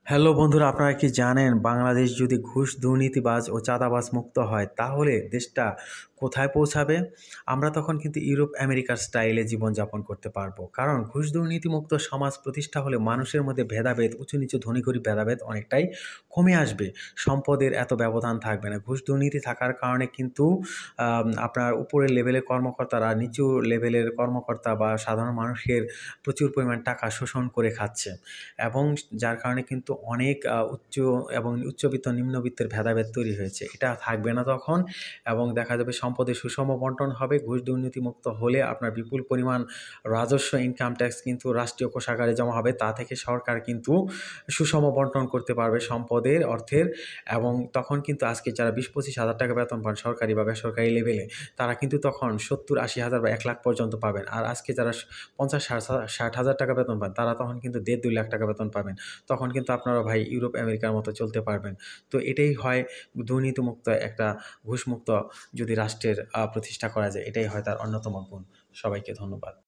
Hello বন্ধুরা, আপনারা কি জানেন বাংলাদেশ যদি ঘুষ দুর্নীতিবাজ ও চাঁদাবাজ মুক্ত হয় তাহলে দেশটা কোথায় পৌঁছাবে? আমরা তখন কিন্তু ইউরোপ আমেরিকার স্টাইলে জীবনযাপন করতে পারবো। কারণ ঘুষ দুর্নীতিমুক্ত সমাজ প্রতিষ্ঠা হলে মানুষের মধ্যে ভেদাভেদ, উঁচু নিচু ধনী গরিব ভেদাভেদ অনেকটাই কমে আসবে। সম্পদের এত ব্যবধান থাকবে না। ঘুষ দুর্নীতি থাকার কারণে কিন্তু আপনার উপরের লেভেলের কর্মকর্তারা নিচু লেভেলের কর্মকর্তা বা সাধারণ মানুষের প্রচুর পরিমাণ টাকা শোষণ করে খাচ্ছে। এবং যার কারণে কিন্তু অনেক উচ্চ এবং উচ্চবিত্ত নিম্নবিত্তের ভেদাভেদ তৈরি হয়েছে। এটা থাকবে না তখন, এবং দেখা যাবে সম্পদের সুষম বন্টন হবে। ঘুষ দুর্নীতিমুক্ত হলে আপনার বিপুল পরিমাণ রাজস্ব, ইনকাম ট্যাক্স কিন্তু রাষ্ট্রীয় কোষাগারে জমা হবে। তা থেকে সরকার কিন্তু সুষম বন্টন করতে পারবে সম্পদের, অর্থের। এবং তখন কিন্তু আজকে যারা ২০-২৫ হাজার টাকা বেতন পান সরকারি বা বেসরকারি লেভেলে, তারা কিন্তু তখন ৭০-৮০ হাজার বা ১ লাখ পর্যন্ত পাবেন। আর আজকে যারা ৫০-৬০ হাজার টাকা বেতন পান তারা তখন কিন্তু ১.৫-২ লাখ টাকা বেতন পাবেন। তখন কিন্তু আপনারা ভাই ইউরোপ আমেরিকার মতো চলতে পারবেন। তো এটাই হয় দুর্নীতিমুক্ত একটা, ঘুষমুক্ত যদি রাষ্ট্রের প্রতিষ্ঠা করা যায়, এটাই হয় তার অন্যতম গুণ। সবাইকে ধন্যবাদ।